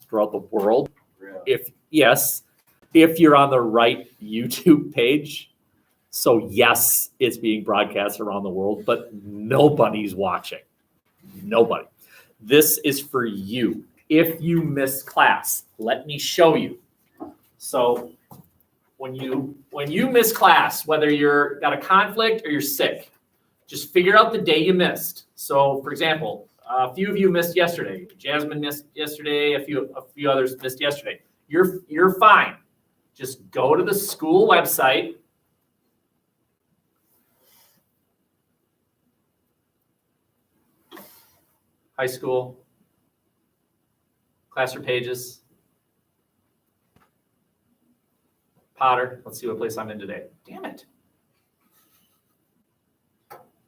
throughout the world. Yeah. If you're on the right YouTube page. So yes, it's being broadcast around the world, but nobody's watching. Nobody. This is for you. If you miss class, let me show you. So when you miss class, whether you're got a conflict or you're sick, just figure out the day you missed. So for example, a few of you missed yesterday. Jasmine missed yesterday. A few others missed yesterday. You're fine. Just go to the school website. High school, classroom pages, Potter. Let's see what place I'm in today. Damn it.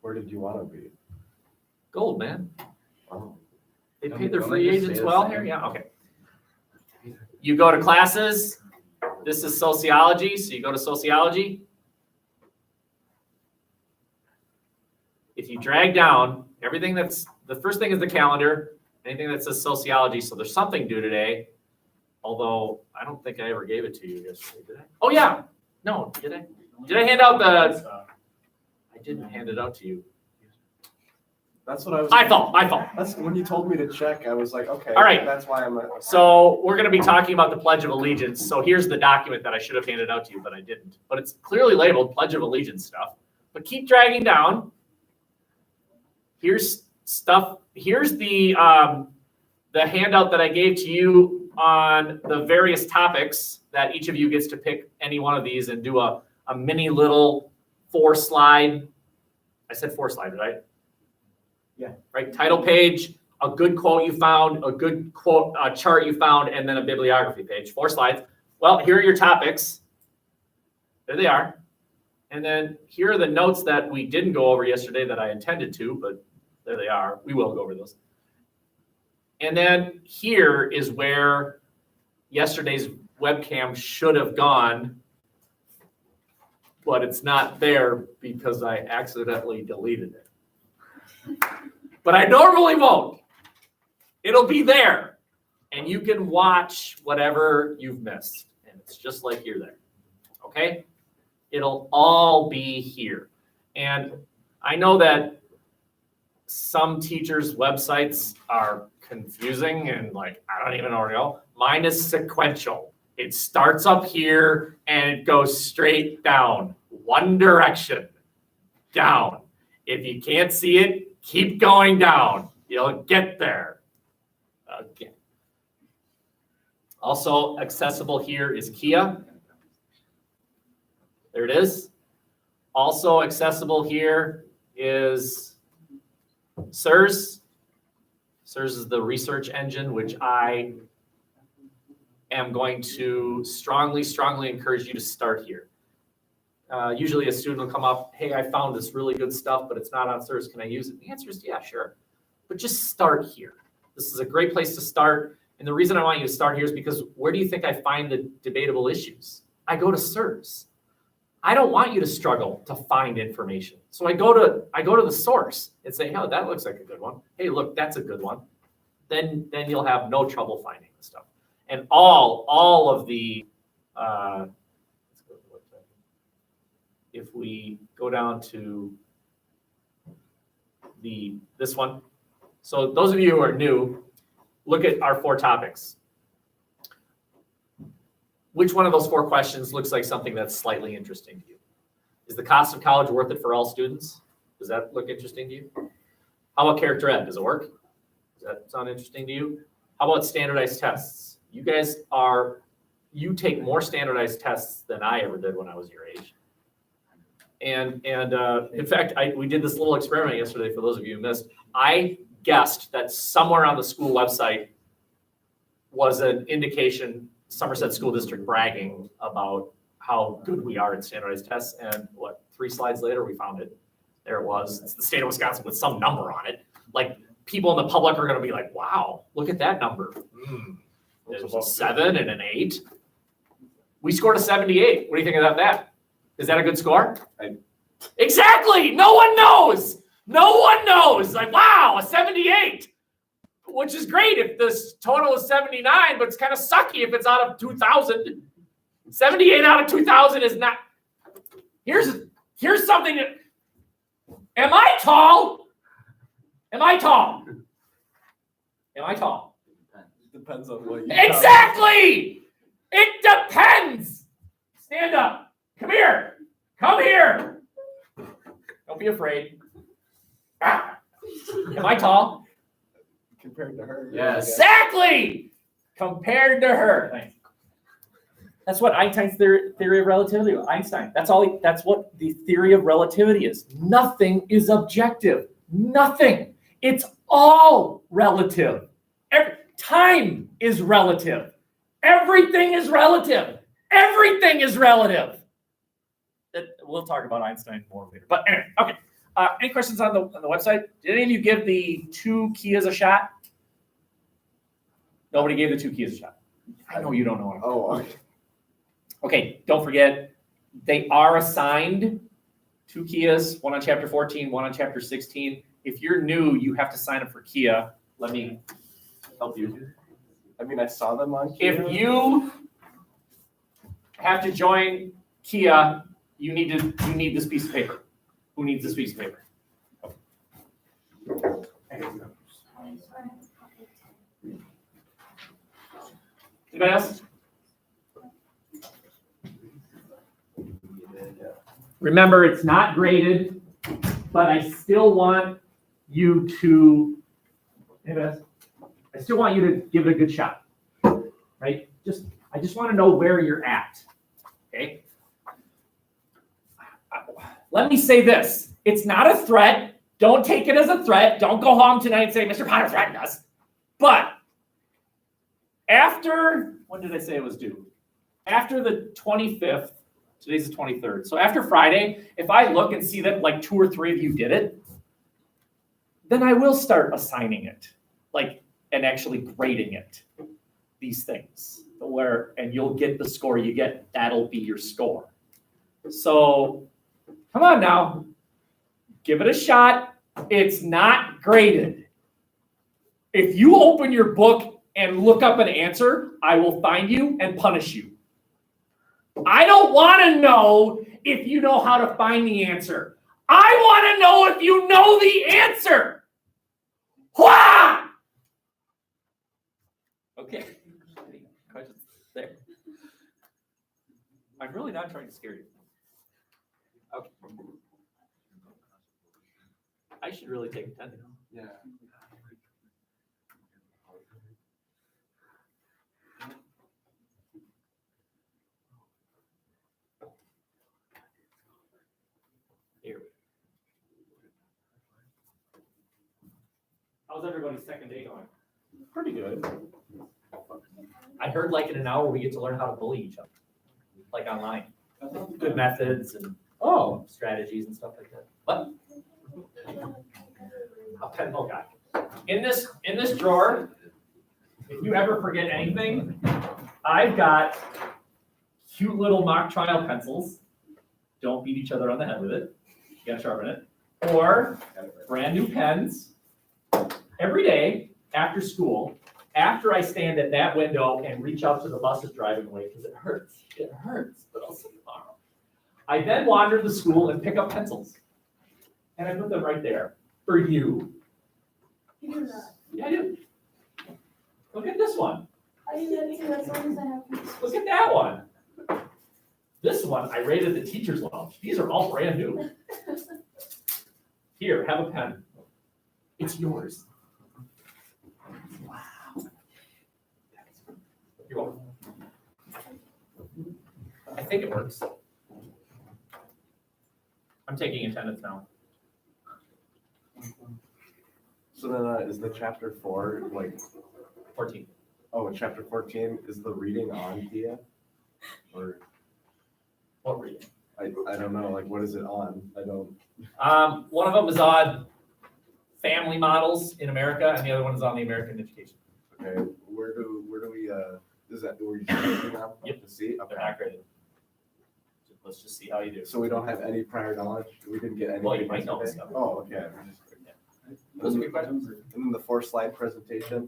Where did you want to be? Gold, man. Oh. They paid their free agents well here? Yeah, okay. You go to classes. This is sociology, so you go to sociology. If you drag down everything the first thing is the calendar, anything that says sociology, so there's something due today, although I don't think I ever gave it to you yesterday, did I? Oh yeah, no, did I? Did I hand out I didn't hand it out to you. That's what I was. I thought. That's when you told me to check. I was like, okay. All right. That's why I'm. So we're going to be talking about the Pledge of Allegiance. So here's the document that I should have handed out to you, but I didn't. But it's clearly labeled Pledge of Allegiance stuff. But keep dragging down. Here's stuff. Here's the handout that I gave to you on the various topics that each of you gets to pick any one of these and do a mini little 4-slide. I said 4-slide, right? Yeah. Right. Title page, a good quote you found, a good quote chart you found, and then a bibliography page. 4 slides. Well, here are your topics. There they are. And then here are the notes that we didn't go over yesterday that I intended to, but there they are. We will go over those. And then here is where yesterday's webcam should have gone, but it's not there because I accidentally deleted it. But I normally won't. It'll be there. And you can watch whatever you've missed. And it's just like you're there. Okay? It'll all be here. And I know that some teachers' websites are confusing and like, I don't even know where to go. Mine is sequential. It starts up here and it goes straight down. One direction. Down. If you can't see it, keep going down. You'll get there. Okay. Also accessible here is Kia. There it is. Also accessible here is SIRS. SIRS is the research engine, which I am going to strongly encourage you to start here. Usually a student will come up, hey, I found this really good stuff, but it's not on SIRS. Can I use it? The answer is yeah, sure. But just start here. This is a great place to start. And the reason I want you to start here is because where do you think I find the debatable issues? I go to SIRS. I don't want you to struggle to find information. So I go to the source and say, oh, that looks like a good one. Hey, look, that's a good one. Then you'll have no trouble finding the stuff. And all of the let's go to the website. If we go down to this one. So those of you who are new, look at our 4 topics. Which one of those 4 questions looks like something that's slightly interesting to you? Is the cost of college worth it for all students? Does that look interesting to you? How about character ed? Does it work? Does that sound interesting to you? How about standardized tests? You guys you take more standardized tests than I ever did when I was your age. And in fact, we did this little experiment yesterday for those of you who missed. I guessed that somewhere on the school website was an indication, Somerset School District bragging about how good we are at standardized tests. And 3 slides later, we found it. There it was. It's the state of Wisconsin with some number on it. Like people in the public are going to be like, wow, look at that number. There's a 7 and an 8. We scored a 78. What do you think about that? Is that a good score? Exactly. No one knows. No one knows. Like, wow, a 78. which is great if the total is 79, but it's kind of sucky if it's out of 2,000. 78 out of 2,000 is not. Here's something that. Am I tall? Am I tall? Am I tall? Depends on what you. Exactly. It depends. Stand up. Come here. Come here. Don't be afraid. Ah. Am I tall? Compared to her. Yes. Exactly. Compared to her. Thanks. That's what Einstein's theory of relativity. Einstein. That's what the theory of relativity is. Nothing is objective. Nothing. It's all relative. Time is relative. Everything is relative. Everything is relative. We'll talk about Einstein more later. But anyway, okay. Any questions on the website? Did any of you give the 2 Kias a shot? Nobody gave the 2 Kias a shot. I know you don't know what I'm talking about. Oh, okay. Okay, don't forget, they are assigned 2 Kias, one on chapter 14, one on chapter 16. If you're new, you have to sign up for Kia. Let me help you. I mean, I saw them on Kia. If you have to join Kia, you need this piece of paper. Who needs this piece of paper? Anybody else? Remember, it's not graded, but I still want you to, I still want you to give it a good shot, right? I just want to know where you're at, okay? Let me say this. It's not a threat. Don't take it as a threat. Don't go home tonight and say, Mr. Potter threatened us. But after, when did I say it was due? After the 25th, today's the 23rd. So after Friday, if I look and see that like 2 or 3 of you did it, then I will start assigning it, and actually grading it, these things, and you'll get the score you get. That'll be your score. So come on now, give it a shot. It's not graded. If you open your book and look up an answer, I will find you and punish you. I don't want to know if you know how to find the answer. I want to know if you know the answer. Wah! Okay. Any questions there? I'm really not trying to scare you. Okay. I should really take attendance. Yeah. Here. How's everybody's second day going? Pretty good. I heard in an hour we get to learn how to bully each other, online. Good methods and strategies and stuff like that. What? Oh God. In this drawer, if you ever forget anything, I've got cute little mock trial pencils. Don't beat each other on the head with it. You gotta sharpen it. Or brand new pens. Every day after school, after I stand at that window and reach out to the buses driving away, because it hurts. It hurts, but I'll see you tomorrow. I then wander the school and pick up pencils. And I put them right there for you. You do that. Yeah, I do. Look at this one. I do that too, as long as I have. Look at that one. This one I rated the teacher's lounge. These are all brand new. Here, have a pen. It's yours. Wow. You're welcome. I think it works. I'm taking attendance now. So then, is the chapter 4 14. Oh, in chapter 14 is the reading on Kia, or What reading? I don't know. What is it on? I don't. One of them is on family models in America, and the other one is on the American education. Okay, where do we? Is that where you see now? Yep. To see. They're not graded. Let's just see how you do. So we don't have any prior knowledge. We didn't get any. Well, you might know this stuff. Oh, okay. Those are good questions. And then the 4-slide presentation.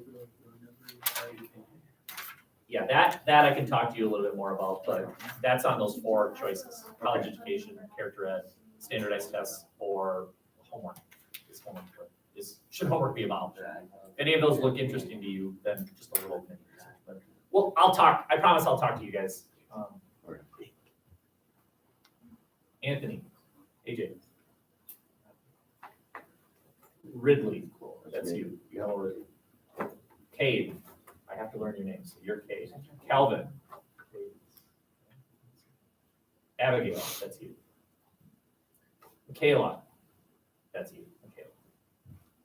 Yeah, that I can talk to you a little bit more about, but that's on those 4 choices: college education, character ed, standardized tests, or homework. Should homework be about? If any of those look interesting to you, then just a little bit. But, well, I promise I'll talk to you guys. Anthony, AJ. Ridley, that's you. Cade, I have to learn your name, so you're Cade. Calvin. Abigail, that's you. Michaela, that's you. Michaela.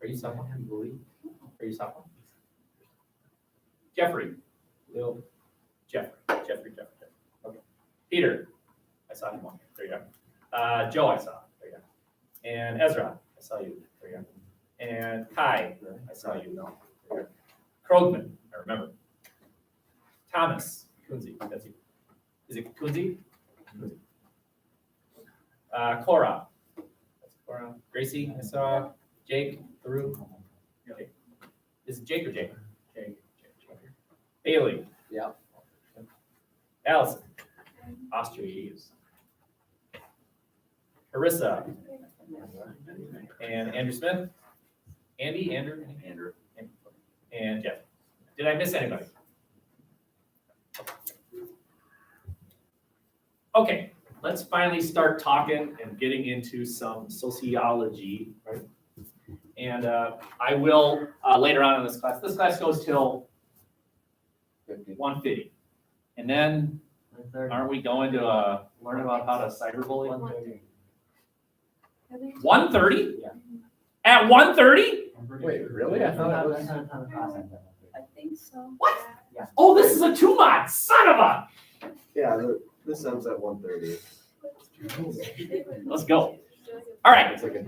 Are you someone? Are you someone? Jeffrey. No. Jeffrey. Okay. Peter, I saw him on. There you go. Joe, I saw. There you go. And Ezra, I saw you. There you go. And Kai, I saw you. There you go. Krogman, I remember. Thomas, Kunze, that's you. Is it Kunze? Cora, that's Cora. Gracie, I saw. Jake, Farouk. Okay. Is it Jake or Jake? Jake. Haley. Yeah. Allison, Austria. Carissa. And Andrew Smith. Andrew. And Jeff. Did I miss anybody? Okay, let's finally start talking and getting into some sociology, right? And I will later on in this class. This class goes till 1:50, and then aren't we going to learn about how to cyberbully? 1:30? Yeah. At 1:30? Wait, really? I thought it was. I think so. What? Oh, this is a 2-mod, son of a! Yeah, this ends at 1:30. Let's go. All right. It's like a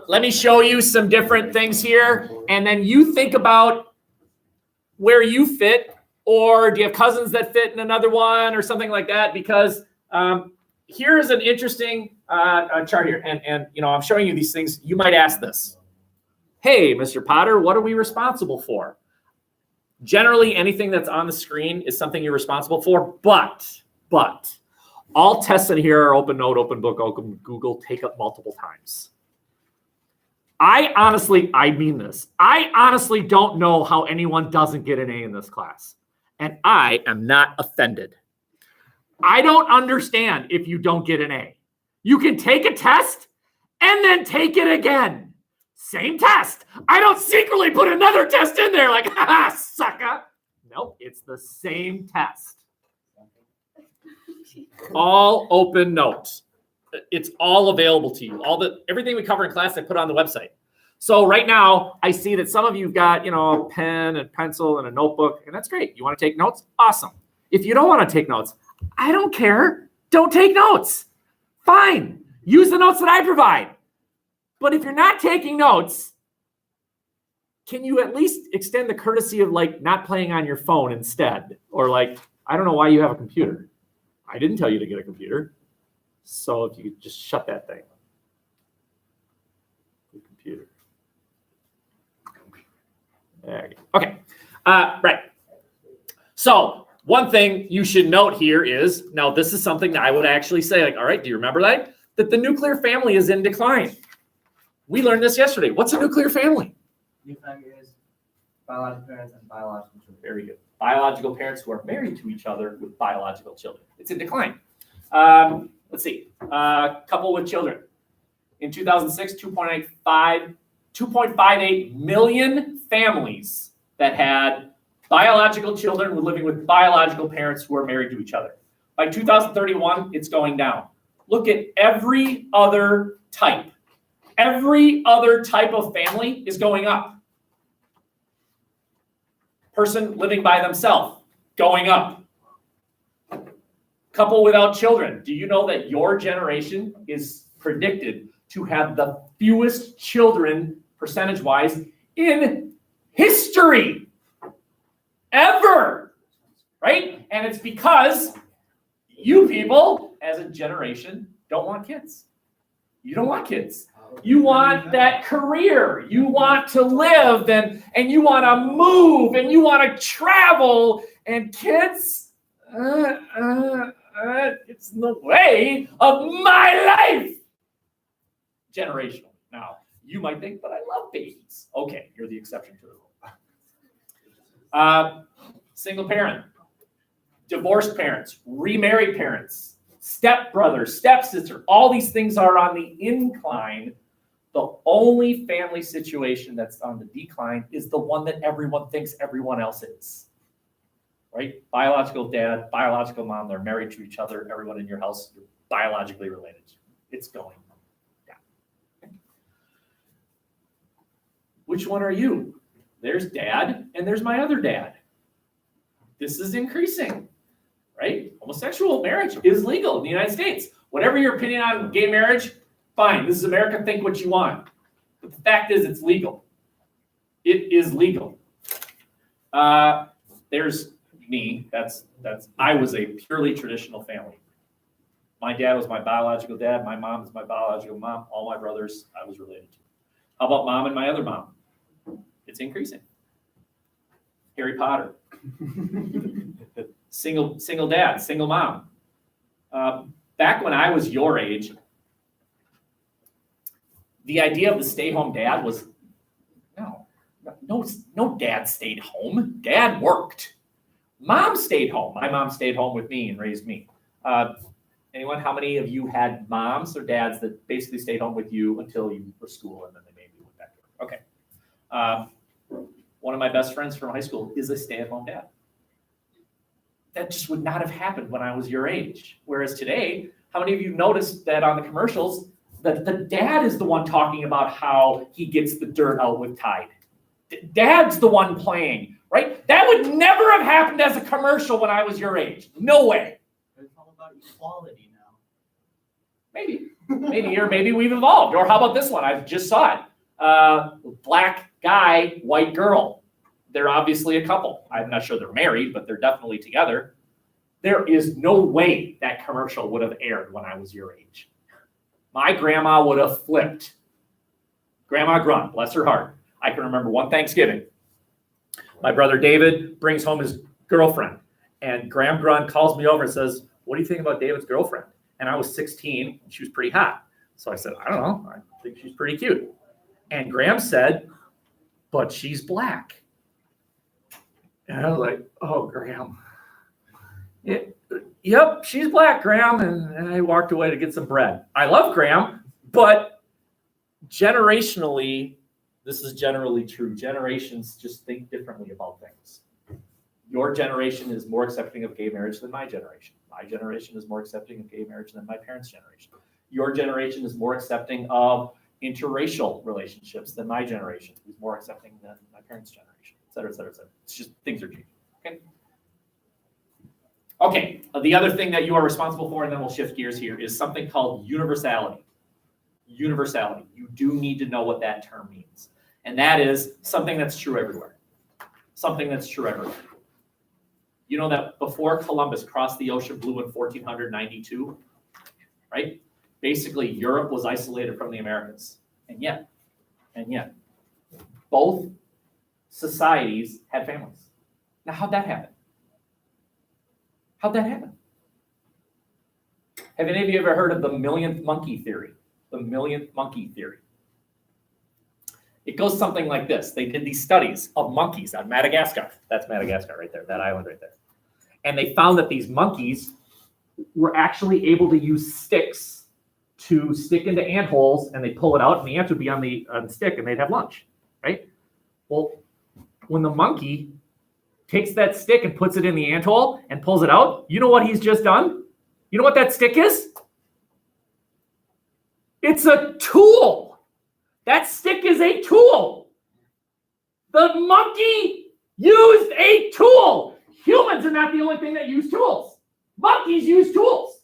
Let me show you some different things here, and then you think about where you fit, or do you have cousins that fit in another one, or something like that? Because here is an interesting chart here, and I'm showing you these things. You might ask this: "Hey, Mr. Potter, what are we responsible for?" Generally, anything that's on the screen is something you're responsible for, but all tests in here are open note, open book, open Google, take up multiple times. I mean this. I honestly don't know how anyone doesn't get an A in this class. And I am not offended. I don't understand if you don't get an A. You can take a test and then take it again. Same test. I don't secretly put another test in there like, haha, sucker. Nope, it's the same test. All open notes. It's all available to you. Everything we cover in class, I put on the website. So right now, I see that some of you've got, a pen and pencil and a notebook, and that's great. You want to take notes? Awesome. If you don't want to take notes, I don't care. Don't take notes. Fine. Use the notes that I provide. But if you're not taking notes, can you at least extend the courtesy of not playing on your phone instead? Or I don't know why you have a computer. I didn't tell you to get a computer. So if you could just shut that thing. The computer. There you go. Okay. Right. So one thing you should note here is, now this is something that I would actually say, all right, do you remember that? That the nuclear family is in decline. We learned this yesterday. What's a nuclear family? Nuclear family is biological parents and biological children. Very good. Biological parents who are married to each other with biological children. It's in decline. Let's see. Couple with children. In 2006, 2.58 million families that had biological children were living with biological parents who are married to each other. By 2031, it's going down. Look at every other type. Every other type of family is going up. Person living by themselves, going up. Couple without children. Do you know that your generation is predicted to have the fewest children, percentage-wise, in history? Ever. Right? And it's because you people, as a generation, don't want kids. You don't want kids. You want that career. You want to live and you want to move and you want to travel. And kids, it's in the way of my life. Generational. Now, you might think, but I love babies. Okay, you're the exception to the rule. Single parent, divorced parents, remarried parents, stepbrother, stepsister, all these things are on the incline. The only family situation that's on the decline is the one that everyone thinks everyone else is. Right? Biological dad, biological mom, they're married to each other. Everyone in your house, you're biologically related. It's going down. Which one are you? There's dad, and there's my other dad. This is increasing, right? Homosexual marriage is legal in the United States. Whatever your opinion on gay marriage, fine. This is America. Think what you want. But the fact is, it's legal. It is legal. There's me. I was a purely traditional family. My dad was my biological dad. My mom is my biological mom. All my brothers I was related to. How about mom and my other mom? It's increasing. Harry Potter. Single dad, single mom. Back when I was your age, the idea of the stay-home dad was no dad stayed home. Dad worked. Mom stayed home. My mom stayed home with me and raised me. Anyone? How many of you had moms or dads that basically stayed home with you until you were school and then they maybe went back to work? Okay. One of my best friends from high school is a stay-at-home dad. That just would not have happened when I was your age. Whereas today, how many of you noticed that on the commercials, that the dad is the one talking about how he gets the dirt out with Tide? Dad's the one playing, right? That would never have happened as a commercial when I was your age. No way. It's all about equality now. Maybe, or maybe we've evolved. Or how about this one? I just saw it. Black guy, white girl. They're obviously a couple. I'm not sure they're married, but they're definitely together. There is no way that commercial would have aired when I was your age. My grandma would have flipped. Grandma Grunt, bless her heart. I can remember one Thanksgiving. My brother David brings home his girlfriend, and Graham Grunt calls me over and says, "What do you think about David's girlfriend?" And I was 16, and she was pretty hot. So I said, "I don't know. I think she's pretty cute." And Graham said, "But she's black." And I was like, "Oh, Graham. Yep, she's black, Graham." And I walked away to get some bread. I love Graham, but generationally, this is generally true. Generations just think differently about things. Your generation is more accepting of gay marriage than my generation. My generation is more accepting of gay marriage than my parents' generation. Your generation is more accepting of interracial relationships than my generation, who's more accepting than my parents' generation, et cetera, et cetera, et cetera. It's just things are changing. Okay, the other thing that you are responsible for, and then we'll shift gears here, is something called universality. Universality. You do need to know what that term means. And that is something that's true everywhere. Something that's true everywhere. You know that before Columbus crossed the ocean blue in 1492, right? Basically, Europe was isolated from the Americas. And yet, both societies had families. Now, how'd that happen? How'd that happen? Have any of you ever heard of the millionth monkey theory? The millionth monkey theory. It goes something like this. They did these studies of monkeys on Madagascar. That's Madagascar right there, that island right there. And they found that these monkeys were actually able to use sticks to stick into ant holes, and they pull it out, and the ants would be on the stick, and they'd have lunch, right? Well, when the monkey takes that stick and puts it in the ant hole and pulls it out, you know what he's just done? You know what that stick is? It's a tool. That stick is a tool. The monkey used a tool. Humans are not the only thing that use tools. Monkeys use tools.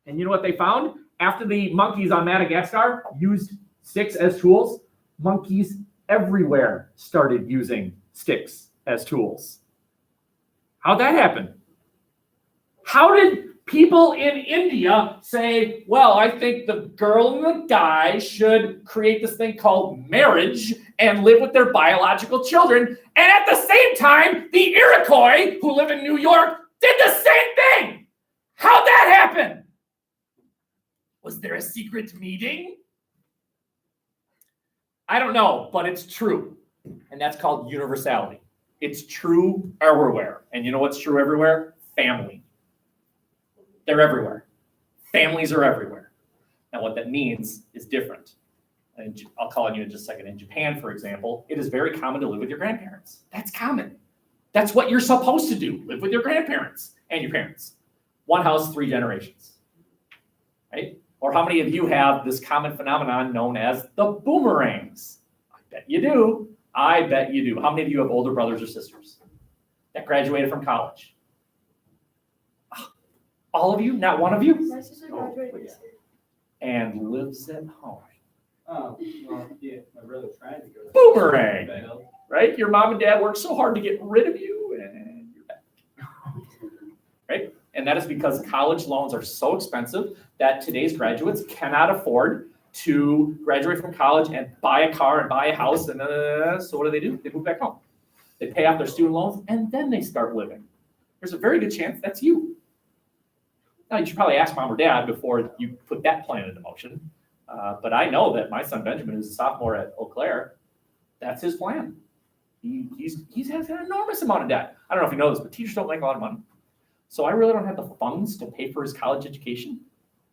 And you know what they found? After the monkeys on Madagascar used sticks as tools, monkeys everywhere started using sticks as tools. How'd that happen? How did People in India say, well, I think the girl and the guy should create this thing called marriage and live with their biological children. And at the same time, the Iroquois, who live in New York, did the same thing. How'd that happen? Was there a secret meeting? I don't know, but it's true. And that's called universality. It's true everywhere. And you know what's true everywhere? Family. They're everywhere. Families are everywhere. Now, what that means is different. And I'll call on you in just a second. In Japan, for example, it is very common to live with your grandparents. That's common. That's what you're supposed to do. Live with your grandparents and your parents. One house, 3 generations. Right? Or how many of you have this common phenomenon known as the boomerangs? I bet you do. I bet you do. How many of you have older brothers or sisters that graduated from college? All of you? Not one of you? My sister graduated this year. And lives at home. Oh, well, yeah, my brother tried to go. Boomerang. Right? Your mom and dad worked so hard to get rid of you, and you're back. Right? And that is because college loans are so expensive that today's graduates cannot afford to graduate from college and buy a car and buy a house. And so what do? They move back home. They pay off their student loans, and then they start living. There's a very good chance that's you. Now, you should probably ask mom or dad before you put that plan into motion. But I know that my son Benjamin, who's a sophomore at Eau Claire, that's his plan. He has an enormous amount of debt. I don't know if you know this, but teachers don't make a lot of money. So I really don't have the funds to pay for his college education,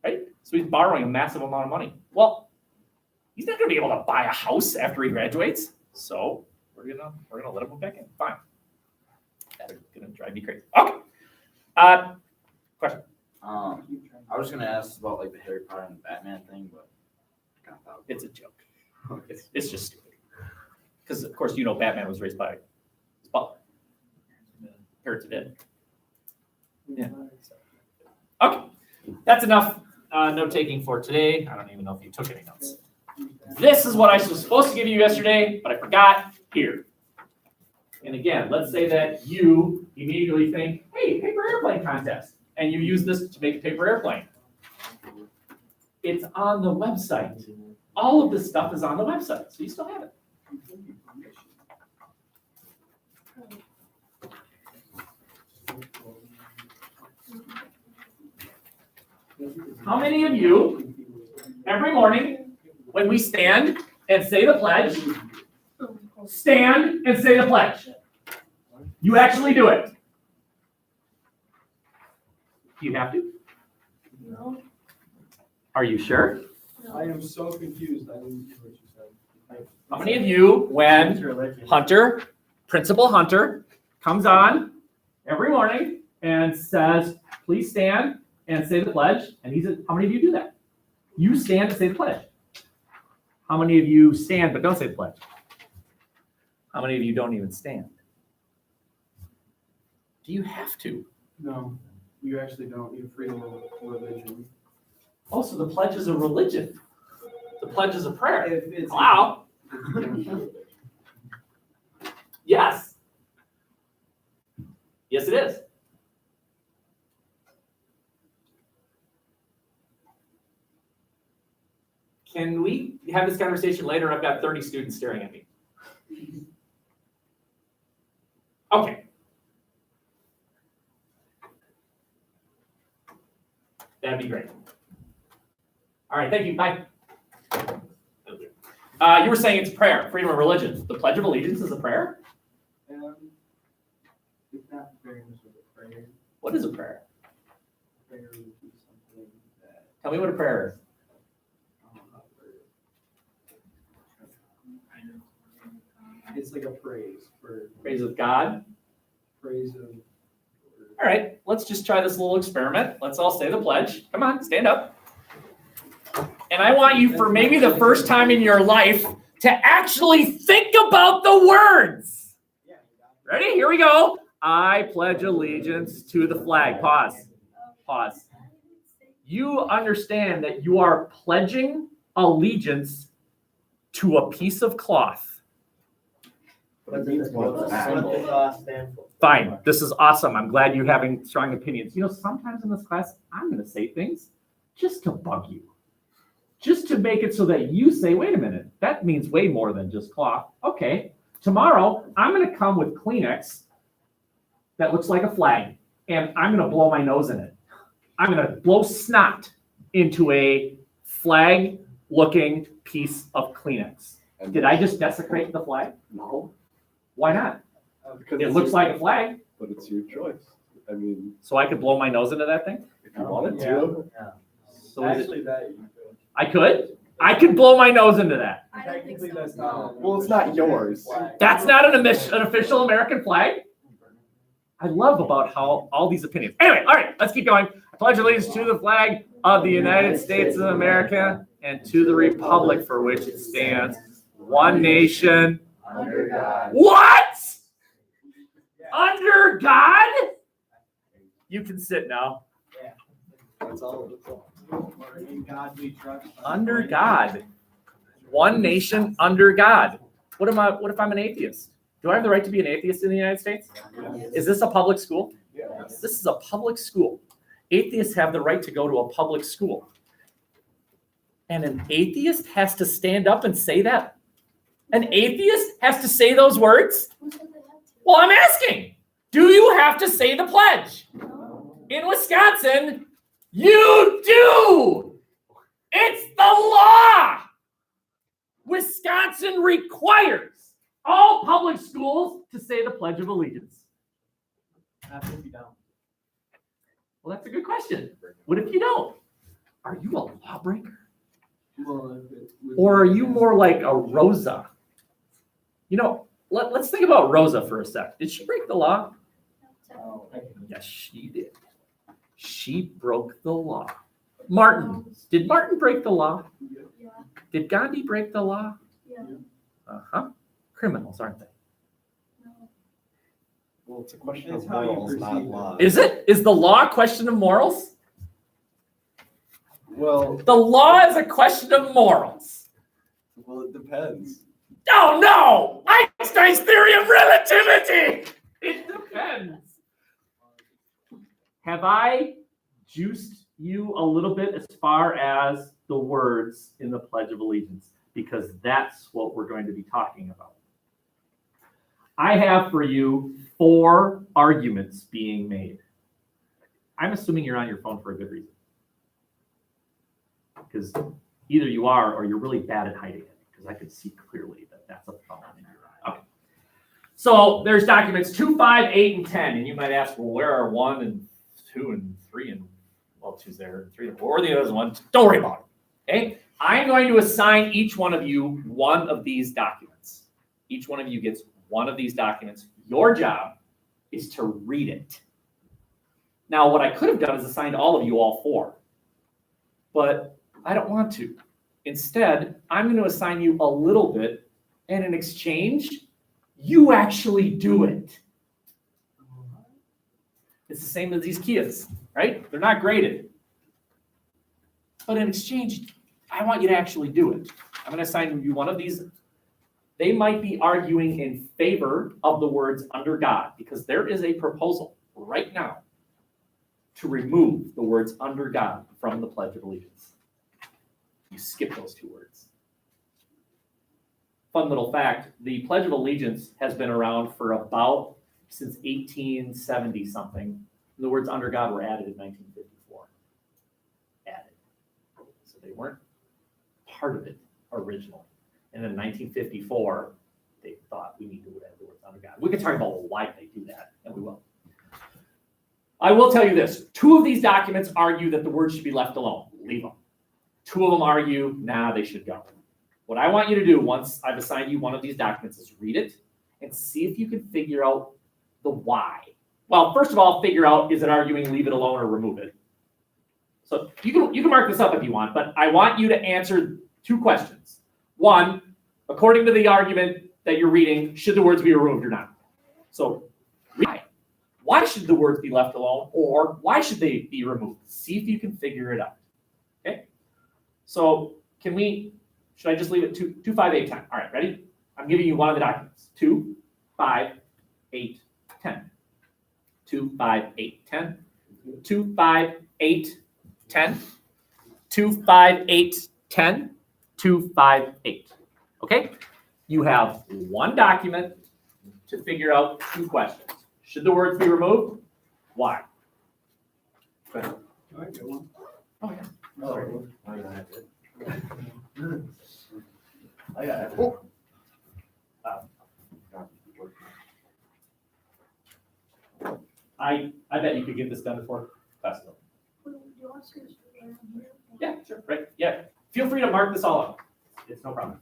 right? So he's borrowing a massive amount of money. Well, he's not going to be able to buy a house after he graduates. So we're gonna let him move back in. Fine. That's going to drive me crazy. Okay. Question. I was gonna ask about like the Harry Potter and the Batman thing, but I kind of thought It's a joke. It's just stupid. Because of course you know Batman was raised by his butler. Parents are dead. Yeah. Okay, that's enough note taking for today. I don't even know if you took any notes. This is what I was supposed to give you yesterday, but I forgot here. And again, let's say that you immediately think, hey, paper airplane contest. And you use this to make a paper airplane. It's on the website. All of this stuff is on the website, so you still have it. How many of you, every morning, when we stand and say the pledge, stand and say the pledge? You actually do it. Do you have to? No. Are you sure? I am so confused. I didn't hear what you said. How many of you, when Hunter, Principal Hunter, comes on every morning and says, please stand and say the pledge, and how many of you do that? You stand and say the pledge. How many of you stand but don't say the pledge? How many of you don't even stand? Do you have to? No, you actually don't. You have freedom of religion. Also, the pledge is a religion. The pledge is a prayer. If it's Wow. Yes. Yes, it is. Can we have this conversation later? I've got 30 students staring at me. Okay. That'd be great. All right, thank you. Bye. You were saying it's a prayer, freedom of religion. The Pledge of Allegiance is a prayer? It's not very much of a prayer. What is a prayer? Prayer would be something that Tell me what a prayer is. it's like a praise for Praise of God. praise of. All right, let's just try this little experiment. Let's all say the pledge. Come on, stand up. And I want you, for maybe the first time in your life, to actually think about the words. Ready? Here we go. I pledge allegiance to the flag. Pause. Pause. You understand that you are pledging allegiance to a piece of cloth. What does the symbol stand for? Fine, this is awesome. I'm glad you're having strong opinions. You know, sometimes in this class, I'm gonna say things just to bug you. Just to make it so that you say, wait a minute, that means way more than just cloth. Okay, tomorrow, I'm gonna come with Kleenex that looks like a flag, and I'm gonna blow my nose in it. I'm gonna blow snot into a flag-looking piece of Kleenex. Did I just desecrate the flag? No. Why not? Because It it's looks your- like a flag, But it's your choice. I mean, so I could blow my nose into that thing? if you wanted to. So is it, Actually, that you could. I could? I could blow my nose into that. I don't think Technically, so. that's not. Well, it's not yours. That's not an official American flag? I love about how all these opinions. Anyway, all right, let's keep going. I pledge allegiance to the flag of the United States of America and to the republic for which it stands, one nation. Under God. What? Under God? You can sit now. That's all. In God we trust. Under God. One nation under God. What if I'm an atheist? Do I have the right to be an atheist in the United States? Is this a public school? Yes. This is a public school. Atheists have the right to go to a public school. And an atheist has to stand up and say that? An atheist has to say those words? Who said they had to? Well, I'm asking. Do you have to say the pledge? No. In Wisconsin, you do. It's the law. Wisconsin requires all public schools to say the Pledge of Allegiance. Not if you don't. Well, that's a good question. What if you don't? Are you a lawbreaker? Well, Or are you more like a Rosa? You know, let's think about Rosa for a sec. Did she break the law? Oh, Yes, she did. She broke the law. Martin, did Martin break the law? Yeah. Did Gandhi break the law? Yeah. Uh-huh. Criminals, aren't they? No. Well, it's a question It's of how you morals, not perceive it. law. Is it? Is the law a question of morals? Well, The law is a question of morals. it depends. Oh no! Einstein's theory of relativity! It depends. Have I juiced you a little bit as far as the words in the Pledge of Allegiance? Because that's what we're going to be talking about. I have for you 4 arguments being made. I'm assuming you're on your phone for a good reason. Because either you are or you're really bad at hiding it, because I could see clearly that that's a phone in your eye. Okay. So there's documents 2, 5, 8, and 10. And you might ask, well, where are 1 and 2 and 3 and, well, 2's there, and 3 and 4, or the other one? Don't worry about it. Okay? I'm going to assign each one of you one of these documents. Each one of you gets one of these documents. Your job is to read it. Now, what I could have done is assigned all of you all 4. But I don't want to. Instead, I'm going to assign you a little bit, and in exchange, you actually do it. It's the same as these Kias, right? They're not graded. But in exchange, I want you to actually do it. I'm going to assign you one of these. They might be arguing in favor of the words under God, because there is a proposal right now to remove the words under God from the Pledge of Allegiance. You skip those 2 words. Fun little fact, the Pledge of Allegiance has been around for about since 1870 something. The words under God were added in 1954. Added. So they weren't part of it originally. And then in 1954, they thought we need to add the words under God. We could talk about why they do that, and we will. I will tell you this. 2 of these documents argue that the words should be left alone. Leave them. 2 of them argue, nah, they should go. What I want you to do once I've assigned you one of these documents is read it and see if you can figure out the why. Well, first of all, figure out, is it arguing leave it alone or remove it? So you can mark this up if you want, but I want you to answer 2 questions. 1, according to the argument that you're reading, should the words be removed or not? So why? Why should the words be left alone, or why should they be removed? See if you can figure it out. Okay? So should I just leave it 2, 5, 8, 10? All right, ready? I'm giving you one of the documents. 2, 5, 8, 10. 2, 5, 8, 10. 2, 5, 8, 10. 2, 5, 8, 10. 2, 5, 8. Okay? You have one document to figure out 2 questions. Should the words be removed? Why? Oh, yeah. Oh, I got it. I got it. I bet you could get this done before class is over. Do you want to see this around here? Yeah, sure, right, yeah. Feel free to mark this all up. It's no problem.